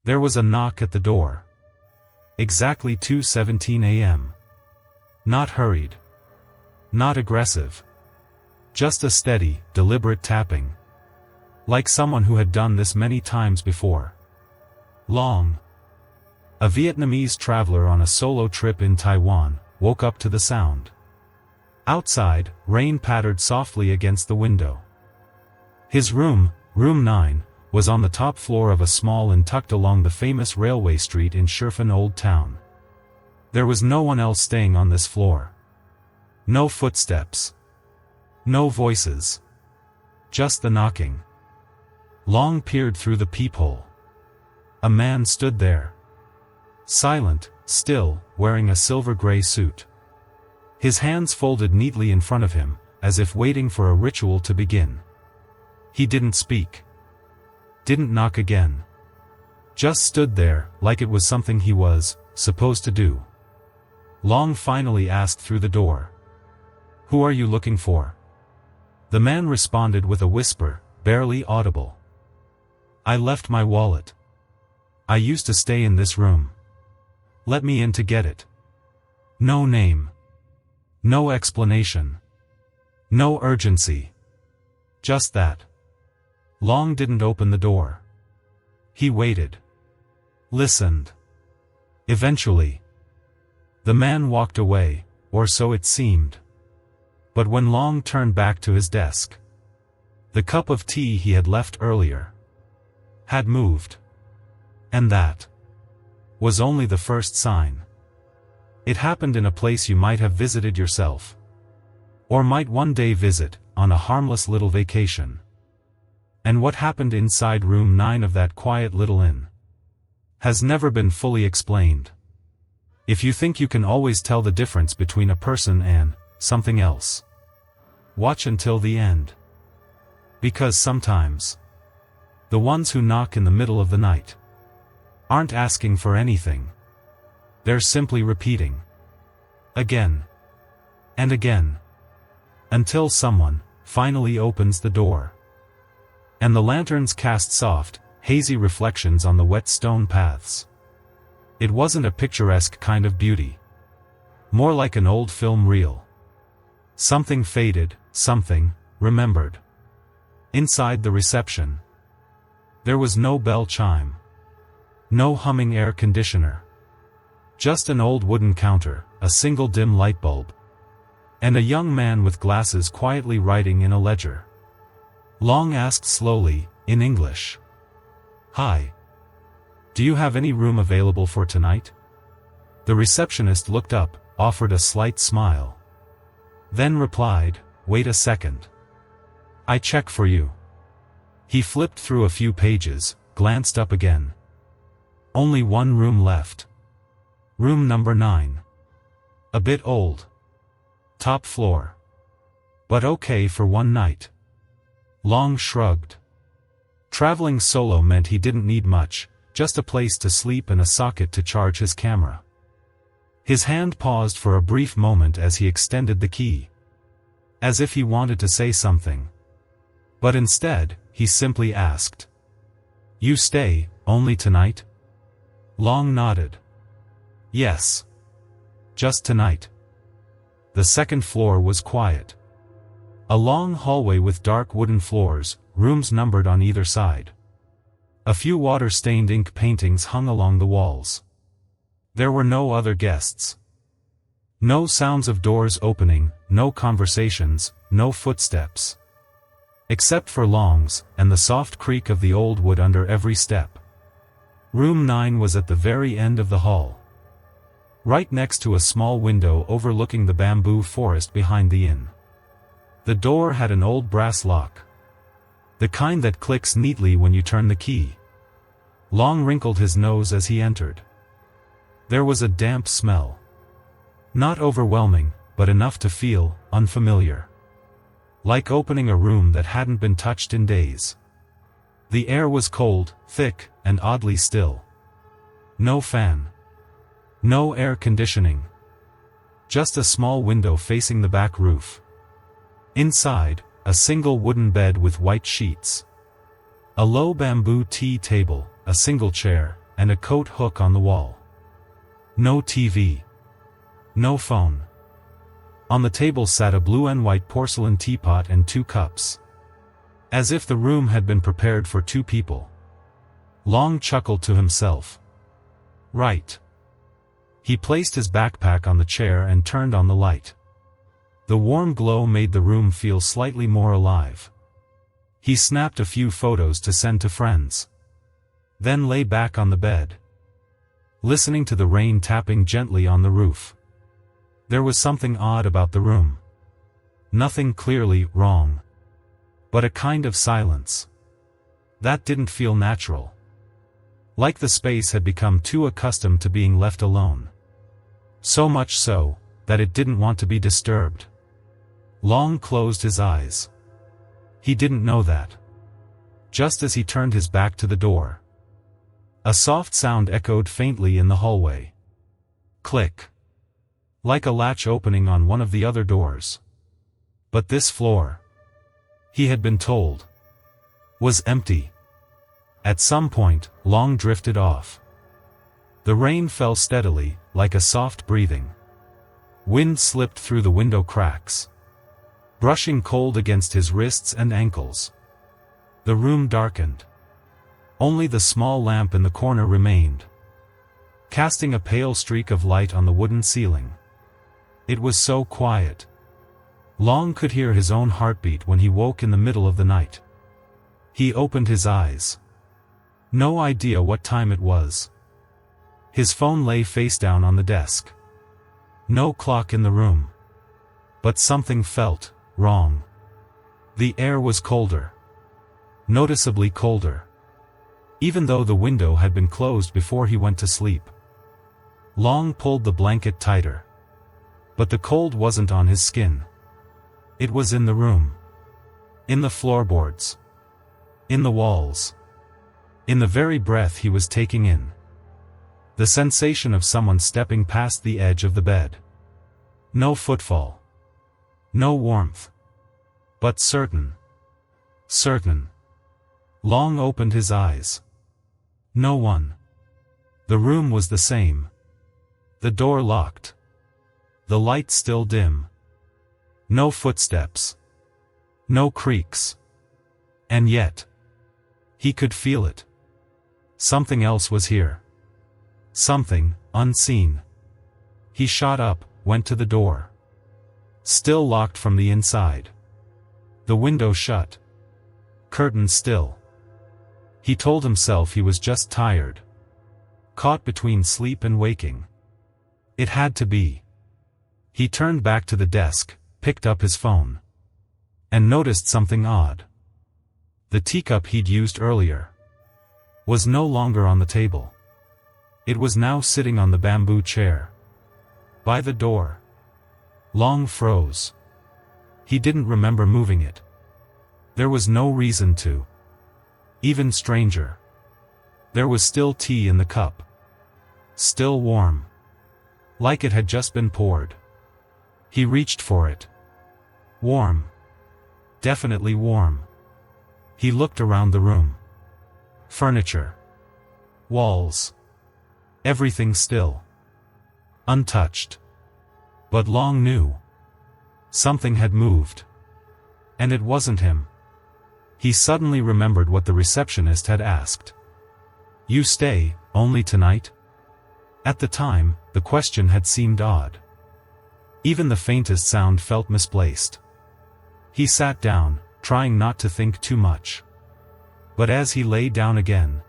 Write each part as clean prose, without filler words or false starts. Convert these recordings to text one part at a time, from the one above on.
There was a knock at the door. Exactly 2:17 a.m. Not hurried. Not aggressive. Just a steady, deliberate tapping. Like someone who had done this many times before. Long. A Vietnamese traveler on a solo trip in Taiwan, woke up to the sound. Outside, rain pattered softly against the window. His room, room 9, was on the top floor of a small and tucked along the famous railway street in Shifen Old Town. There was no one else staying on this floor. No footsteps. No voices. Just the knocking. Long peered through the peephole. A man stood there. Silent, still, wearing a silver-gray suit. His hands folded neatly in front of him, as if waiting for a ritual to begin. He didn't speak. Didn't knock again. Just stood there, like it was something he was supposed to do. Long finally asked through the door. "Who are you looking for?" The man responded with a whisper, barely audible. "I left my wallet. I used to stay in this room. Let me in to get it." No name. No explanation. No urgency. Just that. Long didn't open the door. He waited. Listened. Eventually, the man walked away, or so it seemed. But when Long turned back to his desk, the cup of tea he had left earlier had moved. And that was only the first sign. It happened in a place you might have visited yourself. Or might one day visit, on a harmless little vacation. And what happened inside room 9 of that quiet little inn has never been fully explained. If you think you can always tell the difference between a person and something else, watch until the end. Because sometimes, the ones who knock in the middle of the night aren't asking for anything. They're simply repeating. Again. And again. Until someone finally opens the door. And the lanterns cast soft, hazy reflections on the wet stone paths. It wasn't a picturesque kind of beauty. More like an old film reel. Something faded, something remembered. Inside the reception, there was no bell chime. No humming air conditioner. Just an old wooden counter, a single dim light bulb. And a young man with glasses quietly writing in a ledger. Long asked slowly, in English. "Hi. Do you have any room available for tonight?" The receptionist looked up, offered a slight smile. Then replied, "Wait a second. I check for you." He flipped through a few pages, glanced up again. Only one room left. Room number 9. A bit old. Top floor. But okay for one night. Long shrugged. Traveling solo meant he didn't need much, just a place to sleep and a socket to charge his camera. His hand paused for a brief moment as he extended the key. As if he wanted to say something. But instead, he simply asked. "You stay, only tonight?" Long nodded. "Yes. Just tonight." The second floor was quiet. A long hallway with dark wooden floors, rooms numbered on either side. A few water-stained ink paintings hung along the walls. There were no other guests. No sounds of doors opening, no conversations, no footsteps. Except for Long's, and the soft creak of the old wood under every step. Room 9 was at the very end of the hall. Right next to a small window overlooking the bamboo forest behind the inn. The door had an old brass lock. The kind that clicks neatly when you turn the key. Long wrinkled his nose as he entered. There was a damp smell. Not overwhelming, but enough to feel unfamiliar. Like opening a room that hadn't been touched in days. The air was cold, thick, and oddly still. No fan. No air conditioning. Just a small window facing the back roof. Inside, a single wooden bed with white sheets. A low bamboo tea table, a single chair, and a coat hook on the wall. No TV. No phone. On the table sat a blue and white porcelain teapot and 2 cups. As if the room had been prepared for 2 people. Long chuckled to himself. Right. He placed his backpack on the chair and turned on the light. The warm glow made the room feel slightly more alive. He snapped a few photos to send to friends. Then lay back on the bed, listening to the rain tapping gently on the roof. There was something odd about the room. Nothing clearly wrong, but a kind of silence that didn't feel natural. Like the space had become too accustomed to being left alone. So much so, that it didn't want to be disturbed. Long closed his eyes. He didn't know that. Just as he turned his back to the door, a soft sound echoed faintly in the hallway. Click. Like a latch opening on one of the other doors. But this floor, he had been told, was empty. At some point, Long drifted off. The rain fell steadily, like a soft breathing. Wind slipped through the window cracks, brushing cold against his wrists and ankles. The room darkened. Only the small lamp in the corner remained, casting a pale streak of light on the wooden ceiling. It was so quiet. Long could hear his own heartbeat when he woke in the middle of the night. He opened his eyes. No idea what time it was. His phone lay face down on the desk. No clock in the room. But something felt wrong. The air was colder. Noticeably colder. Even though the window had been closed before he went to sleep. Long pulled the blanket tighter. But the cold wasn't on his skin. It was in the room. In the floorboards. In the walls. In the very breath he was taking in. The sensation of someone stepping past the edge of the bed. No footfall. No warmth. But certain. Certain. Long opened his eyes. No one. The room was the same. The door locked. The light still dim. No footsteps. No creaks. And yet, he could feel it. Something else was here. Something, unseen. He shot up, went to the door. Still locked from the inside. The window shut. Curtains still. He told himself he was just tired. Caught between sleep and waking. It had to be. He turned back to the desk, picked up his phone. And noticed something odd. The teacup he'd used earlier was no longer on the table. It was now sitting on the bamboo chair. By the door. Long froze. He didn't remember moving it. There was no reason to. Even stranger. There was still tea in the cup. Still warm. Like it had just been poured. He reached for it. Warm. Definitely warm. He looked around the room. Furniture. Walls. Everything still. Untouched. But Long knew. Something had moved. And it wasn't him. He suddenly remembered what the receptionist had asked. You stay, only tonight? At the time, the question had seemed odd. Even the faintest sound felt misplaced. He sat down, trying not to think too much. But as he lay down again,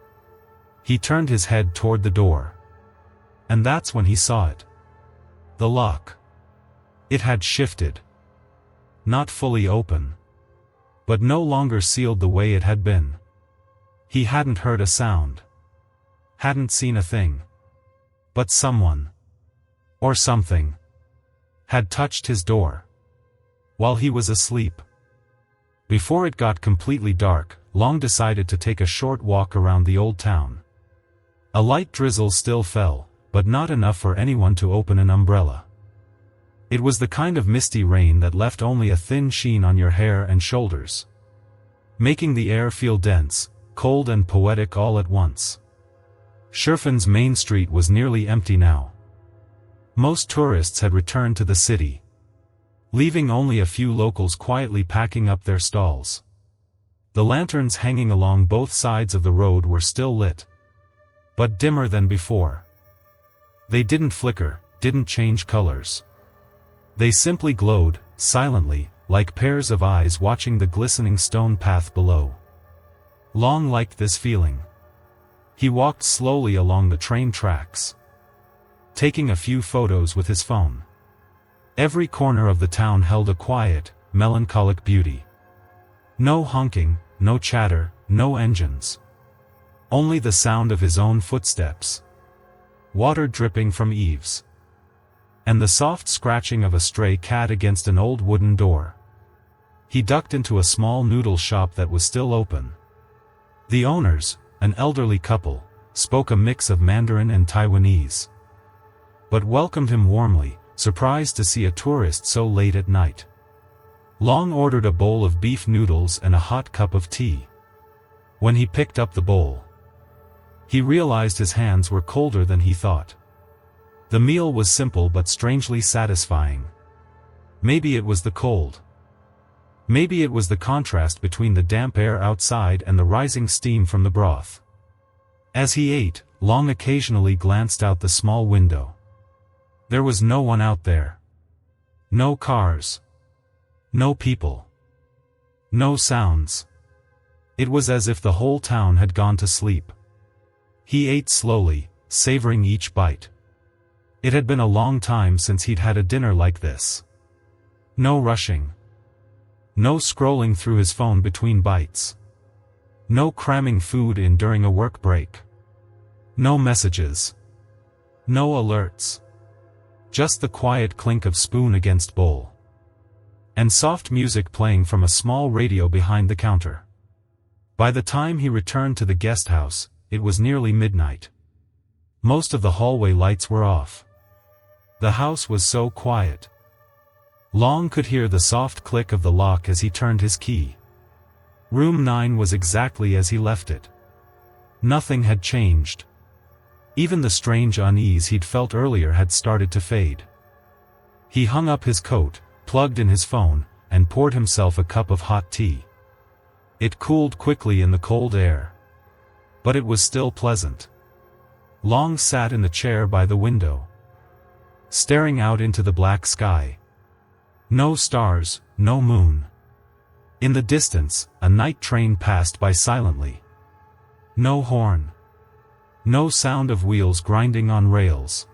he turned his head toward the door. And that's when he saw it. The lock. It had shifted. Not fully open. But no longer sealed the way it had been. He hadn't heard a sound. Hadn't seen a thing. But someone. Or something. Had touched his door. While he was asleep. Before it got completely dark, Long decided to take a short walk around the old town. A light drizzle still fell, but not enough for anyone to open an umbrella. It was the kind of misty rain that left only a thin sheen on your hair and shoulders, making the air feel dense, cold and poetic all at once. Shifen's main street was nearly empty now. Most tourists had returned to the city, leaving only a few locals quietly packing up their stalls. The lanterns hanging along both sides of the road were still lit, but dimmer than before. They didn't flicker, didn't change colors. They simply glowed, silently, like pairs of eyes watching the glistening stone path below. Long liked this feeling. He walked slowly along the train tracks, taking a few photos with his phone. Every corner of the town held a quiet, melancholic beauty. No honking, no chatter, no engines. Only the sound of his own footsteps, water dripping from eaves, and the soft scratching of a stray cat against an old wooden door. He ducked into a small noodle shop that was still open. The owners, an elderly couple, spoke a mix of Mandarin and Taiwanese, but welcomed him warmly, surprised to see a tourist so late at night. Long ordered a bowl of beef noodles and a hot cup of tea. When he picked up the bowl, he realized his hands were colder than he thought. The meal was simple but strangely satisfying. Maybe it was the cold. Maybe it was the contrast between the damp air outside and the rising steam from the broth. As he ate, Long occasionally glanced out the small window. There was no one out there. No cars. No people. No sounds. It was as if the whole town had gone to sleep. He ate slowly, savoring each bite. It had been a long time since he'd had a dinner like this. No rushing. No scrolling through his phone between bites. No cramming food in during a work break. No messages. No alerts. Just the quiet clink of spoon against bowl. And soft music playing from a small radio behind the counter. By the time he returned to the guest house, it was nearly midnight. Most of the hallway lights were off. The house was so quiet. Long could hear the soft click of the lock as he turned his key. Room 9 was exactly as he left it. Nothing had changed. Even the strange unease he'd felt earlier had started to fade. He hung up his coat, plugged in his phone, and poured himself a cup of hot tea. It cooled quickly in the cold air, but it was still pleasant. Long sat in the chair by the window, staring out into the black sky. No stars, no moon. In the distance, a night train passed by silently. No horn. No sound of wheels grinding on rails.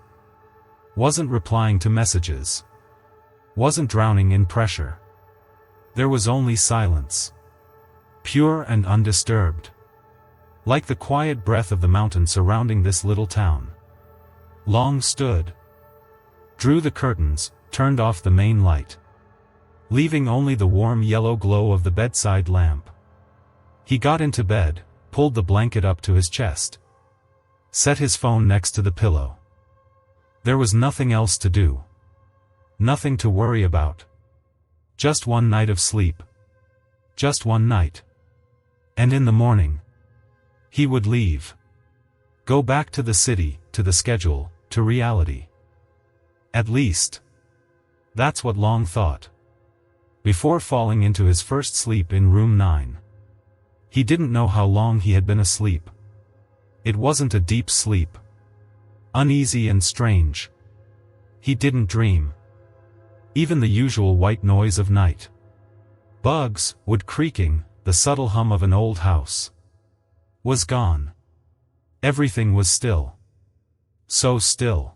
Wasn't replying to messages. Wasn't drowning in pressure. There was only silence. Pure and undisturbed. Like the quiet breath of the mountain surrounding this little town. Long stood. Drew the curtains, turned off the main light, leaving only the warm yellow glow of the bedside lamp. He got into bed, pulled the blanket up to his chest, set his phone next to the pillow. There was nothing else to do. Nothing to worry about. Just one night of sleep. Just one night. And in the morning, he would leave. Go back to the city, to the schedule, to reality. At least, that's what Long thought. Before falling into his first sleep in room 9. He didn't know how long he had been asleep. It wasn't a deep sleep. Uneasy and strange. He didn't dream. Even the usual white noise of night. Bugs, wood creaking, the subtle hum of an old house, was gone. Everything was still. So still.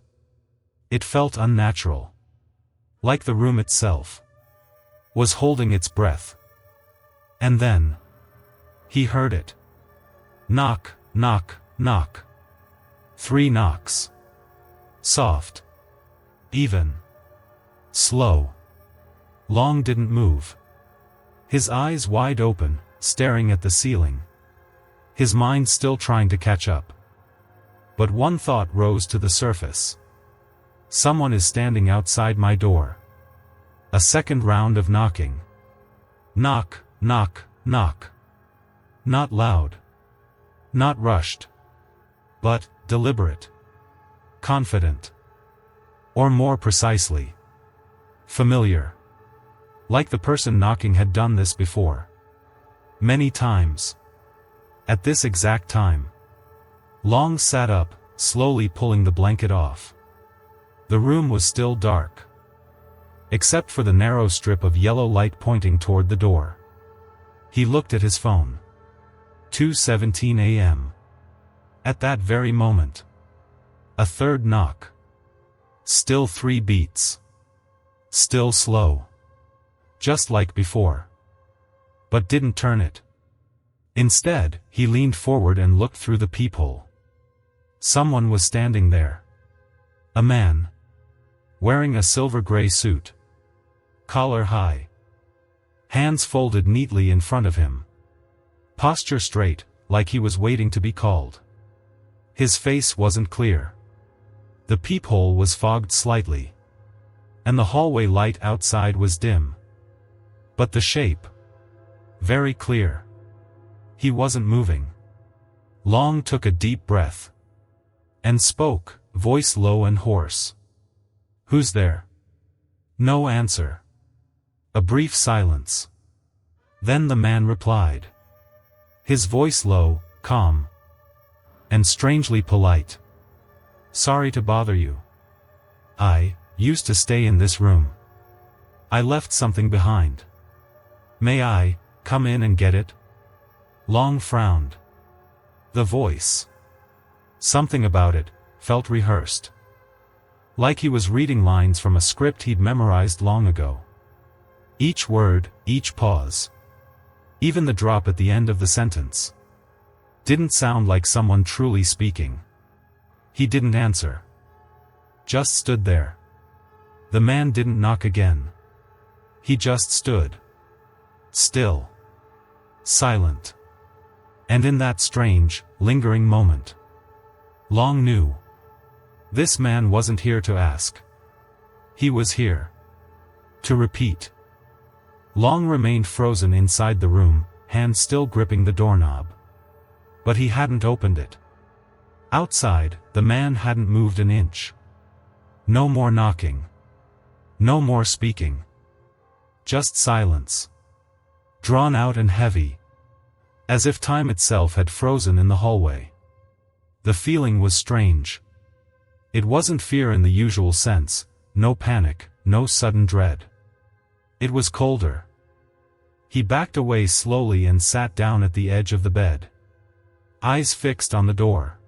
It felt unnatural. Like the room itself was holding its breath. And then he heard it. Knock, knock, knock. 3 knocks. Soft. Even. Slow. Long didn't move. His eyes wide open, staring at the ceiling. His mind still trying to catch up. But one thought rose to the surface. Someone is standing outside my door. A second round of knocking. Knock, knock, knock. Not loud. Not rushed. But deliberate, confident, or more precisely, familiar. Like the person knocking had done this before. Many times. At this exact time. Long sat up, slowly pulling the blanket off. The room was still dark, except for the narrow strip of yellow light pointing toward the door. He looked at his phone. 2:17 a.m. At that very moment. A third knock. Still 3 beats. Still slow. Just like before. But didn't turn it. Instead, he leaned forward and looked through the peephole. Someone was standing there. A man. Wearing a silver-gray suit. Collar high. Hands folded neatly in front of him. Posture straight, like he was waiting to be called. His face wasn't clear. The peephole was fogged slightly. And the hallway light outside was dim. But the shape. Very clear. He wasn't moving. Long took a deep breath. And spoke, voice low and hoarse. "Who's there?" No answer. A brief silence. Then the man replied. His voice low, calm, and strangely polite. "Sorry to bother you. I used to stay in this room. I left something behind. May I come in and get it?" Long frowned. The voice. Something about it felt rehearsed. Like he was reading lines from a script he'd memorized long ago. Each word, each pause. Even the drop at the end of the sentence. Didn't sound like someone truly speaking. He didn't answer. Just stood there. The man didn't knock again. He just stood. Still. Silent. And in that strange, lingering moment, Long knew. This man wasn't here to ask. He was here. To repeat. Long remained frozen inside the room, hands still gripping the doorknob. But he hadn't opened it. Outside, the man hadn't moved an inch. No more knocking. No more speaking. Just silence. Drawn out and heavy. As if time itself had frozen in the hallway. The feeling was strange. It wasn't fear in the usual sense, no panic, no sudden dread. It was colder. He backed away slowly and sat down at the edge of the bed. Eyes fixed on the door.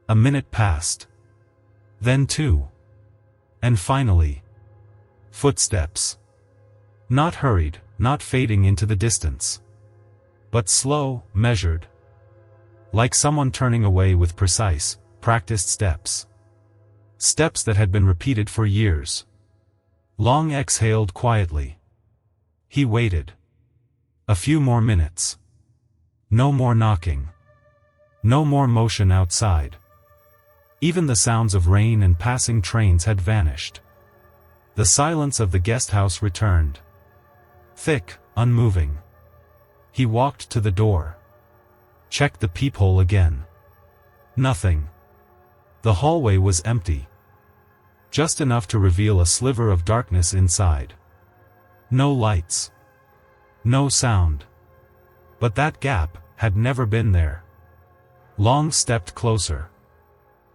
A minute passed. Then 2. And finally. Footsteps. Not hurried, not fading into the distance. But slow, measured. Like someone turning away with precise, practiced steps. Steps that had been repeated for years. Long exhaled quietly. He waited. A few more minutes. No more knocking. No more motion outside. Even the sounds of rain and passing trains had vanished. The silence of the guest house returned. Thick, unmoving. He walked to the door. Checked the peephole again. Nothing. The hallway was empty. Just enough to reveal a sliver of darkness inside. No lights. No sound. But that gap had never been there. Long stepped closer.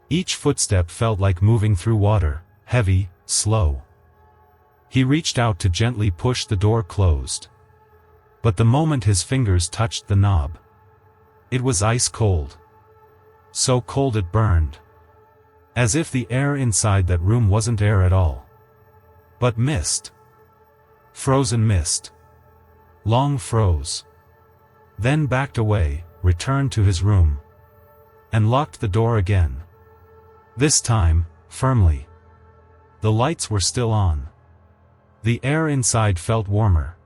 Each footstep felt like moving through water, heavy, slow. He reached out to gently push the door closed. But the moment his fingers touched the knob, it was ice cold. So cold it burned. As if the air inside that room wasn't air at all. But mist. Frozen mist. Long froze. Then backed away, returned to his room. And locked the door again. This time, firmly. The lights were still on. The air inside felt warmer.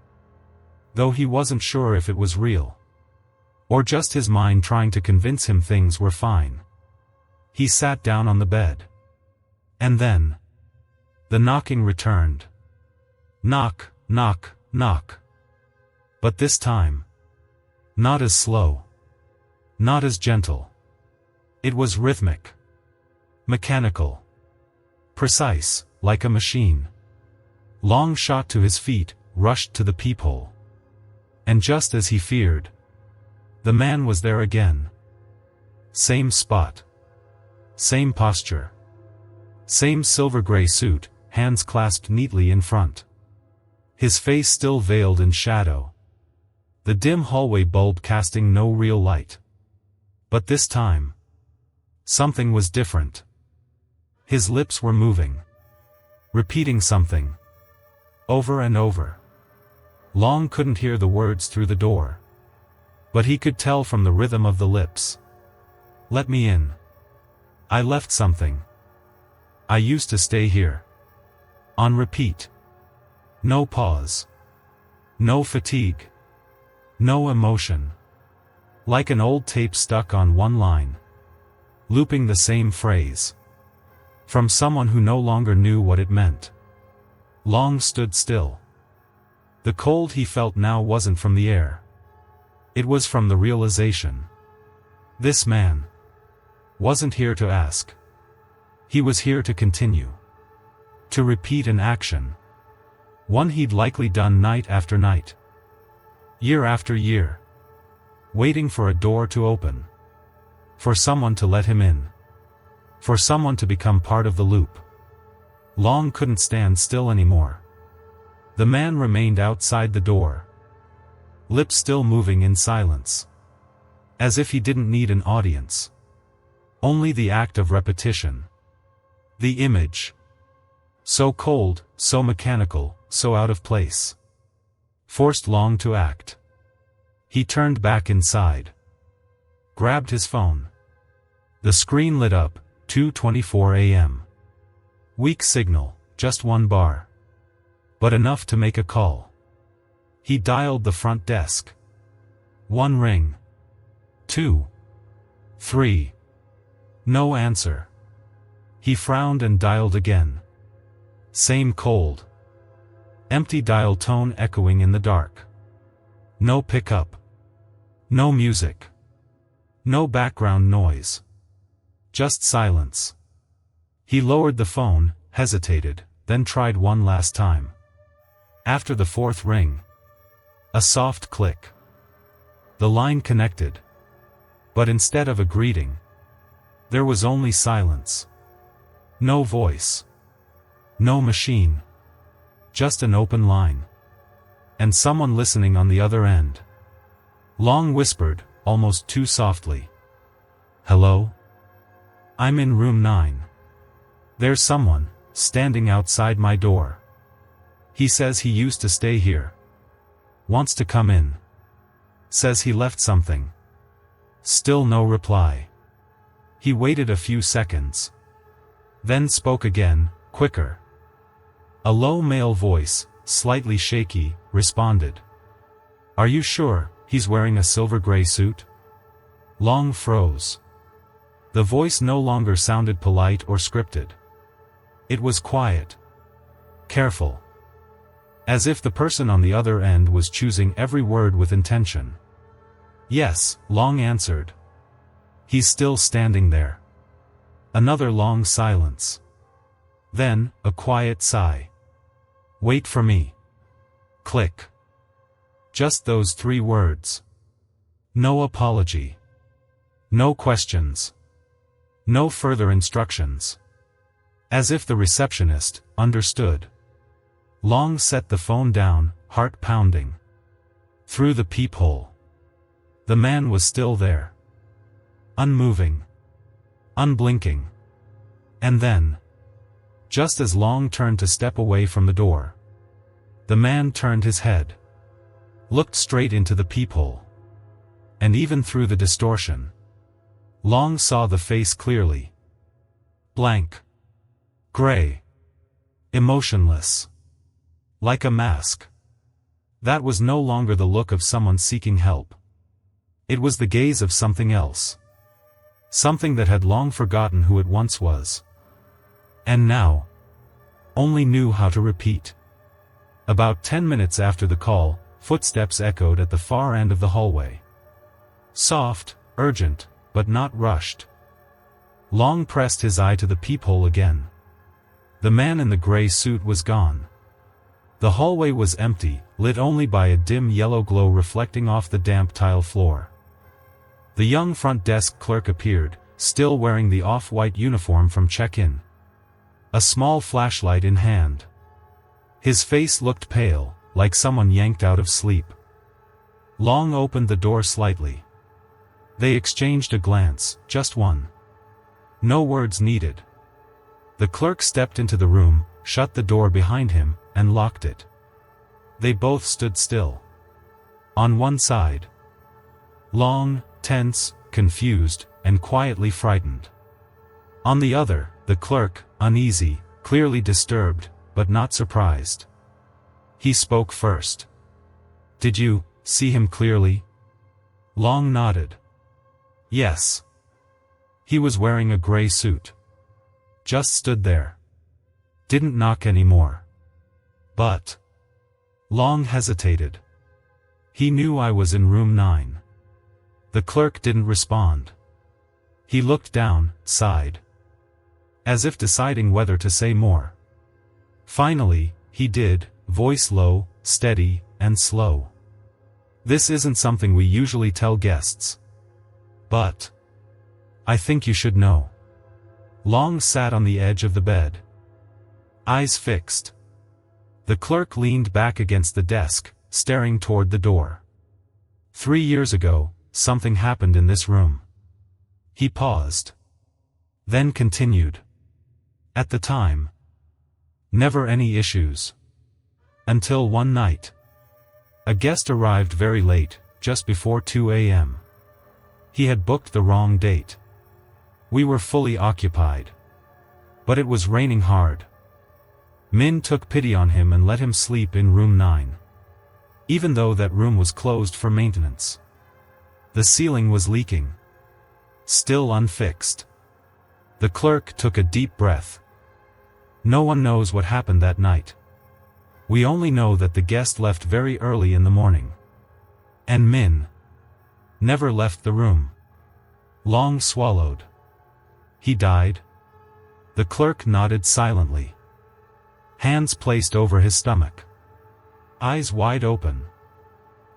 Though he wasn't sure if it was real. Or just his mind trying to convince him things were fine. He sat down on the bed. And then. The knocking returned. Knock, knock, knock. But this time. Not as slow. Not as gentle. It was rhythmic. Mechanical. Precise, like a machine. Long shot to his feet, rushed to the peephole. And just as he feared, the man was there again. Same spot. Same posture. Same silver-gray suit, hands clasped neatly in front. His face still veiled in shadow. The dim hallway bulb casting no real light. But this time, something was different. His lips were moving. Repeating something. Over and over. Long couldn't hear the words through the door. But he could tell from the rhythm of the lips. Let me in. I left something. I used to stay here. On repeat. No pause. No fatigue. No emotion. Like an old tape stuck on one line. Looping the same phrase. From someone who no longer knew what it meant. Long stood still. The cold he felt now wasn't from the air. It was from the realization. This man wasn't here to ask. He was here to continue. To repeat an action. One he'd likely done night after night. Year after year. Waiting for a door to open. For someone to let him in. For someone to become part of the loop. Long couldn't stand still anymore. The man remained outside the door. Lips still moving in silence. As if he didn't need an audience. Only the act of repetition. The image. So cold, so mechanical, so out of place. Forced Long to act. He turned back inside. Grabbed his phone. The screen lit up, 2:24 a.m. Weak signal, just one bar. But enough to make a call. He dialed the front desk. 1 ring. 2. 3. No answer. He frowned and dialed again. Same cold. Empty dial tone echoing in the dark. No pickup. No music. No background noise. Just silence. He lowered the phone, hesitated, then tried one last time. After the 4th ring. A soft click. The line connected. But instead of a greeting, there was only silence. No voice. No machine. Just an open line. And someone listening on the other end. Long whispered, almost too softly. Hello? I'm in room 9. There's someone, standing outside my door. He says he used to stay here. Wants to come in. Says he left something. Still no reply. He waited a few seconds. Then spoke again, quicker. A low male voice, slightly shaky, responded. Are you sure he's wearing a silver-gray suit? Long froze. The voice no longer sounded polite or scripted. It was quiet. Careful. As if the person on the other end was choosing every word with intention. Yes, Long answered. He's still standing there. Another long silence. Then, a quiet sigh. Wait for me. Click. Just those 3 words. No apology. No questions. No further instructions. As if the receptionist understood. Long set the phone down, heart pounding. Through the peephole. The man was still there. Unmoving. Unblinking. And then, just as Long turned to step away from the door, the man turned his head. Looked straight into the peephole. And even through the distortion, Long saw the face clearly. Blank. Gray. Emotionless. Like a mask. That was no longer the look of someone seeking help. It was the gaze of something else. Something that had long forgotten who it once was. And now, only knew how to repeat. About 10 minutes after the call, footsteps echoed at the far end of the hallway. Soft, urgent, but not rushed. Long pressed his eye to the peephole again. The man in the gray suit was gone. The hallway was empty, lit only by a dim yellow glow reflecting off the damp tile floor. The young front desk clerk appeared, still wearing the off-white uniform from check-in. A small flashlight in hand. His face looked pale, like someone yanked out of sleep. Long opened the door slightly. They exchanged a glance, just one. No words needed. The clerk stepped into the room, shut the door behind him, and locked it. They both stood still. On one side. Long, tense, confused, and quietly frightened. On the other, the clerk, uneasy, clearly disturbed, but not surprised. He spoke first. "Did you see him clearly?" Long nodded. "Yes." He was wearing a gray suit. Just stood there. Didn't knock anymore. But. Long hesitated. "He knew I was in room 9. The clerk didn't respond. He looked down, sighed. As if deciding whether to say more. Finally, he did, voice low, steady, and slow. "This isn't something we usually tell guests. But. I think you should know." Long sat on the edge of the bed. Eyes fixed. The clerk leaned back against the desk, staring toward the door. 3 years ago, something happened in this room. He paused. Then continued. At the time. Never any issues. Until one night. A guest arrived very late, just before 2 a.m. He had booked the wrong date. We were fully occupied. But it was raining hard. Min took pity on him and let him sleep in room 9. Even though that room was closed for maintenance. The ceiling was leaking. Still unfixed. The clerk took a deep breath. No one knows what happened that night. We only know that the guest left very early in the morning. And Min never left the room. Long swallowed. He died? The clerk nodded silently. Hands placed over his stomach. Eyes wide open.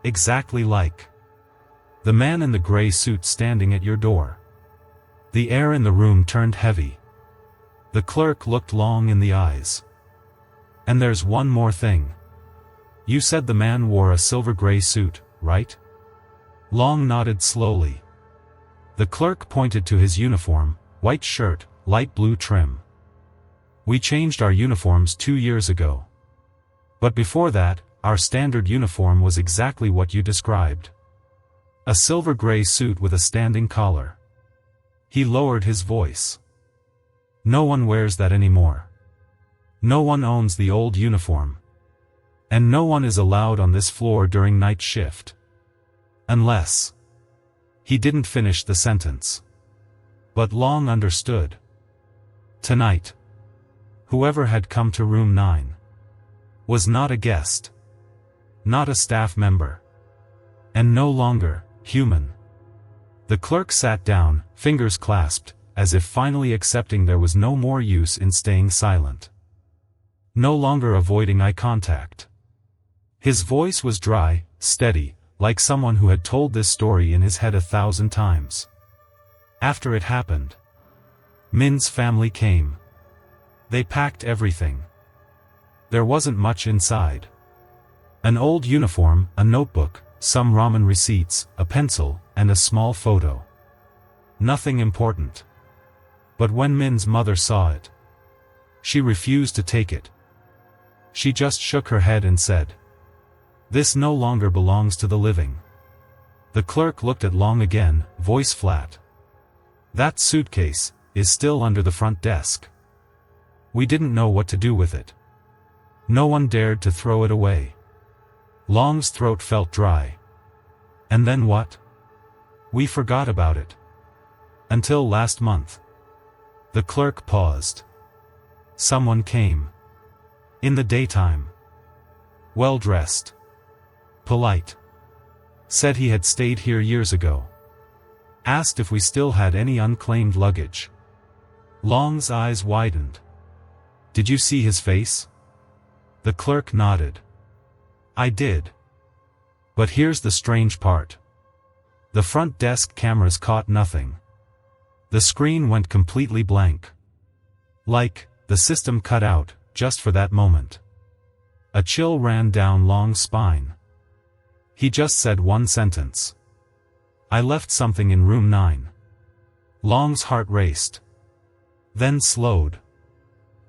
Exactly like the man in the gray suit standing at your door. The air in the room turned heavy. The clerk looked Long in the eyes. And there's one more thing. You said the man wore a silver gray suit, right? Long nodded slowly. The clerk pointed to his uniform, white shirt, light blue trim. We changed our uniforms 2 years ago. But before that, our standard uniform was exactly what you described. A silver gray suit with a standing collar. He lowered his voice. No one wears that anymore. No one owns the old uniform. And no one is allowed on this floor during night shift. Unless. He didn't finish the sentence. But Long understood. Tonight. Whoever had come to room 9. Was not a guest. Not a staff member. And no longer human. The clerk sat down, fingers clasped, as if finally accepting there was no more use in staying silent. No longer avoiding eye contact. His voice was dry, steady, like someone who had told this story in his head 1,000 times. After it happened, Min's family came. They packed everything. There wasn't much inside. An old uniform, a notebook, some ramen receipts, a pencil, and a small photo. Nothing important. But when Min's mother saw it, she refused to take it. She just shook her head and said, "This no longer belongs to the living." The clerk looked at Long again, voice flat. "That suitcase is still under the front desk. We didn't know what to do with it. No one dared to throw it away." Long's throat felt dry. "And then what?" "We forgot about it. Until last month." The clerk paused. "Someone came. In the daytime. Well dressed. Polite. Said he had stayed here years ago. Asked if we still had any unclaimed luggage. Long's eyes widened. Did you see his face? The clerk nodded. I did. But here's the strange part. The front desk cameras caught nothing. The screen went completely blank. Like, the system cut out, just for that moment. A chill ran down Long's spine. He just said one sentence. I left something in room 9. Long's heart raced. Then slowed.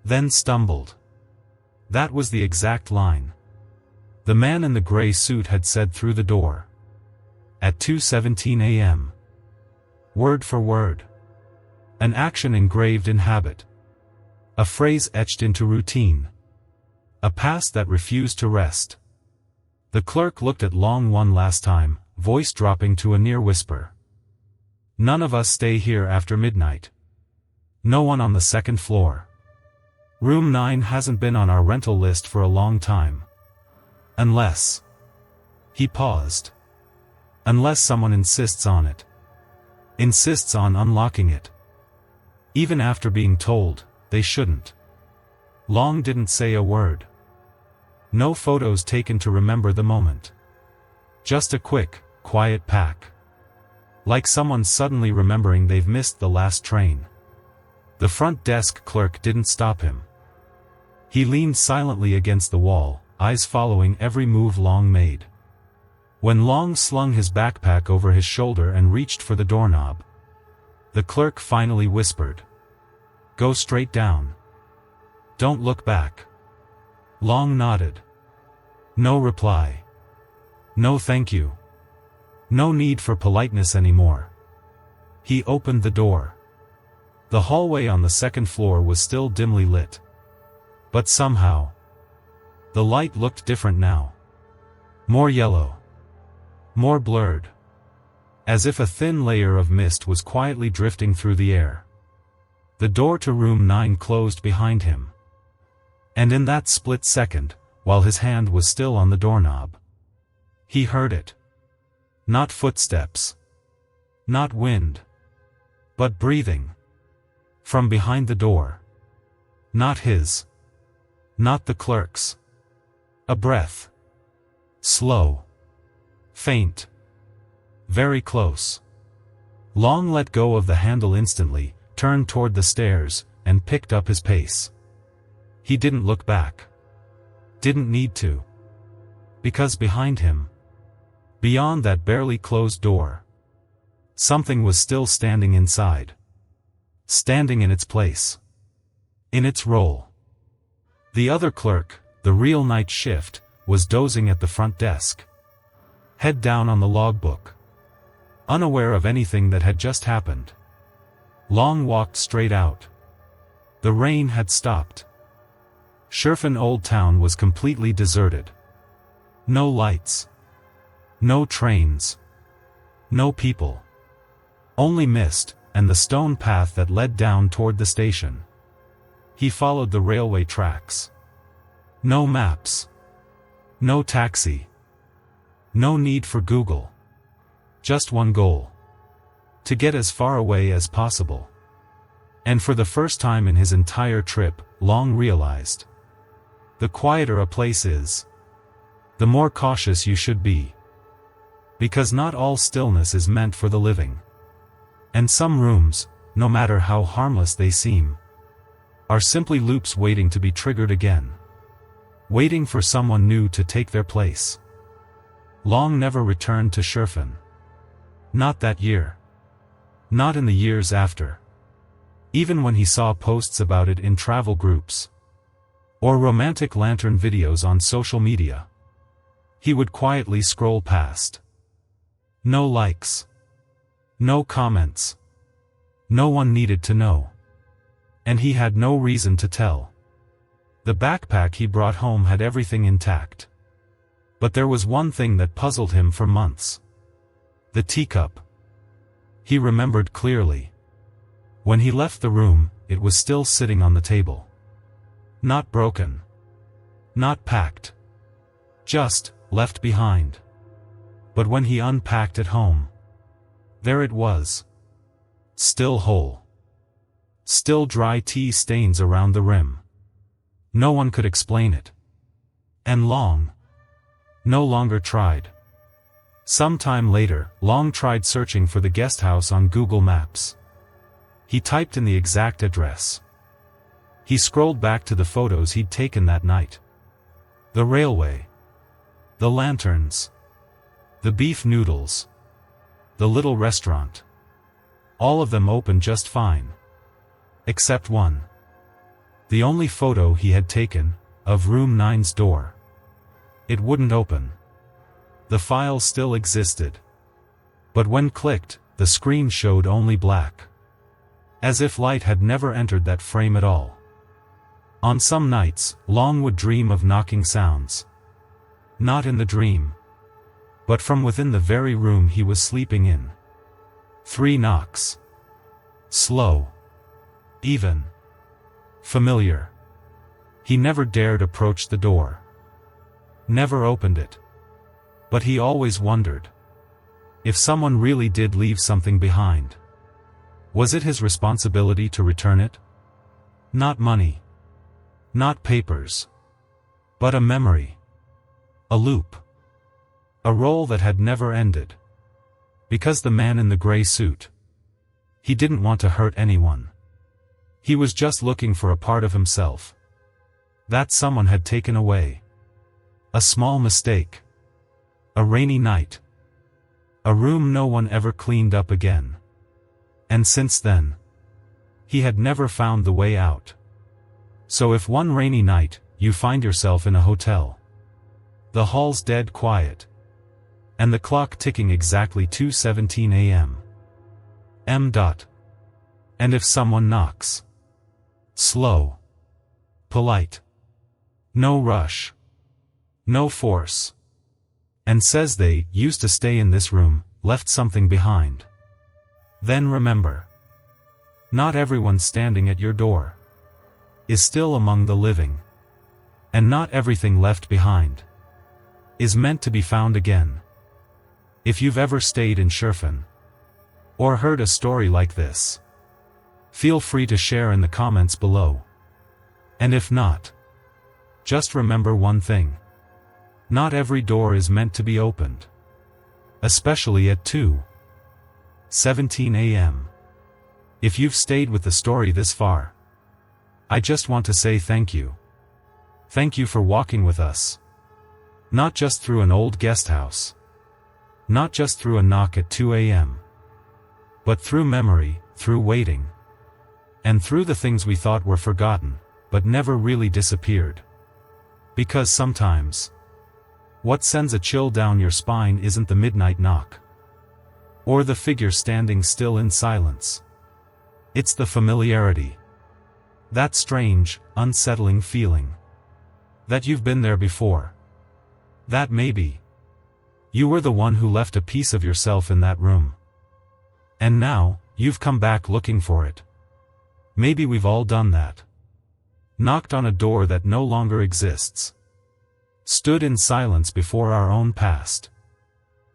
Then stumbled. That was the exact line. The man in the gray suit had said through the door. At 2:17 a.m. Word for word. An action engraved in habit. A phrase etched into routine. A past that refused to rest. The clerk looked at Long one last time, voice dropping to a near whisper. None of us stay here after midnight. No one on the second floor. Room 9 hasn't been on our rental list for a long time. Unless... He paused. Unless someone insists on it. Insists on unlocking it. Even after being told, they shouldn't. Long didn't say a word. No photos taken to remember the moment. Just a quick, quiet pack. Like someone suddenly remembering they've missed the last train. The front desk clerk didn't stop him. He leaned silently against the wall, eyes following every move Long made. When Long slung his backpack over his shoulder and reached for the doorknob, the clerk finally whispered. Go straight down. Don't look back. Long nodded. No reply. No thank you. No need for politeness anymore. He opened the door. The hallway on the second floor was still dimly lit. But somehow, the light looked different now. More yellow. More blurred. As if a thin layer of mist was quietly drifting through the air. The door to room 9 closed behind him. And in that split second, while his hand was still on the doorknob, he heard it. Not footsteps. Not wind. But breathing. From behind the door. Not his. Not the clerk's. A breath. Slow. Faint. Very close. Long let go of the handle instantly, turned toward the stairs, and picked up his pace. He didn't look back. Didn't need to. Because behind him, beyond that barely closed door, something was still standing inside. Standing in its place. In its role. The other clerk, the real night shift, was dozing at the front desk. Head down on the logbook. Unaware of anything that had just happened. Long walked straight out. The rain had stopped. Shifen Old Town was completely deserted. No lights. No trains. No people. Only mist, and the stone path that led down toward the station. He followed the railway tracks. No maps. No taxi. No need for Google. Just one goal. To get as far away as possible. And for the first time in his entire trip, Long realized. The quieter a place is, the more cautious you should be. Because not all stillness is meant for the living. And some rooms, no matter how harmless they seem, are simply loops waiting to be triggered again. Waiting for someone new to take their place. Long never returned to Shifen. Not that year. Not in the years after. Even when he saw posts about it in travel groups. Or romantic lantern videos on social media. He would quietly scroll past. No likes. No comments. No one needed to know. And he had no reason to tell. The backpack he brought home had everything intact. But there was one thing that puzzled him for months. The teacup. He remembered clearly. When he left the room, it was still sitting on the table. Not broken. Not packed. Just, left behind. But when he unpacked at home, there it was. Still whole. Still dry tea stains around the rim. No one could explain it. And Long no longer tried. Some time later, Long tried searching for the guest house on Google Maps. He typed in the exact address. He scrolled back to the photos he'd taken that night. The railway. The lanterns. The beef noodles. The little restaurant. All of them opened just fine. Except one. The only photo he had taken, of room 9's door. It wouldn't open. The file still existed. But when clicked, the screen showed only black. As if light had never entered that frame at all. On some nights, Long would dream of knocking sounds. Not in the dream. But from within the very room he was sleeping in. 3 knocks. Slow. Even. Familiar. He never dared approach the door. Never opened it. But he always wondered. If someone really did leave something behind. Was it his responsibility to return it? Not money. Not papers. But a memory. A loop. A role that had never ended. Because the man in the gray suit. He didn't want to hurt anyone. He was just looking for a part of himself. That someone had taken away. A small mistake. A rainy night. A room no one ever cleaned up again. And since then, he had never found the way out. So if one rainy night, you find yourself in a hotel. The hall's dead quiet. And the clock ticking exactly 2:17 a.m. And if someone knocks. Slow. Polite. No rush. No force. And says they used to stay in this room, left something behind. Then remember. Not everyone standing at your door is still among the living. And not everything left behind is meant to be found again. If you've ever stayed in Shifen or heard a story like this, feel free to share in the comments below. And if not, just remember one thing. Not every door is meant to be opened. Especially at 2:17 a.m. If you've stayed with the story this far, I just want to say thank you. Thank you for walking with us. Not just through an old guest house. Not just through a knock at 2 a.m. But through memory, through waiting. And through the things we thought were forgotten, but never really disappeared. Because sometimes, what sends a chill down your spine isn't the midnight knock. Or the figure standing still in silence. It's the familiarity. That strange, unsettling feeling. That you've been there before. That maybe you were the one who left a piece of yourself in that room. And now, you've come back looking for it. Maybe we've all done that. Knocked on a door that no longer exists. Stood in silence before our own past.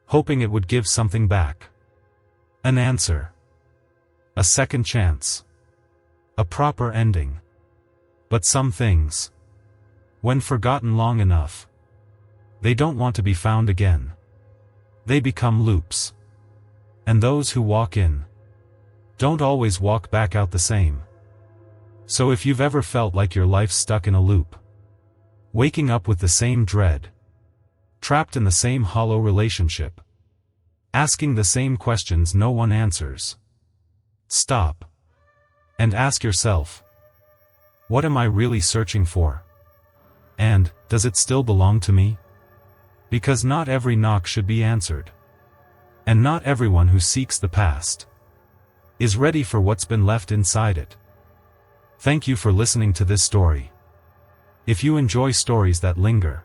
Hoping it would give something back. An answer. A second chance. A proper ending. But some things, when forgotten long enough, they don't want to be found again. They become loops. And those who walk in don't always walk back out the same. So if you've ever felt like your life's stuck in a loop, waking up with the same dread, trapped in the same hollow relationship, asking the same questions no one answers, stop and ask yourself, what am I really searching for? And, does it still belong to me? Because not every knock should be answered. And not everyone who seeks the past is ready for what's been left inside it. Thank you for listening to this story. If you enjoy stories that linger,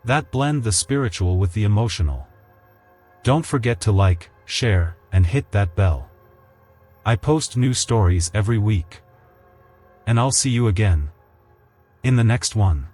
that blend the spiritual with the emotional, don't forget to like, share, and hit that bell. I post new stories every week. And I'll see you again in the next one.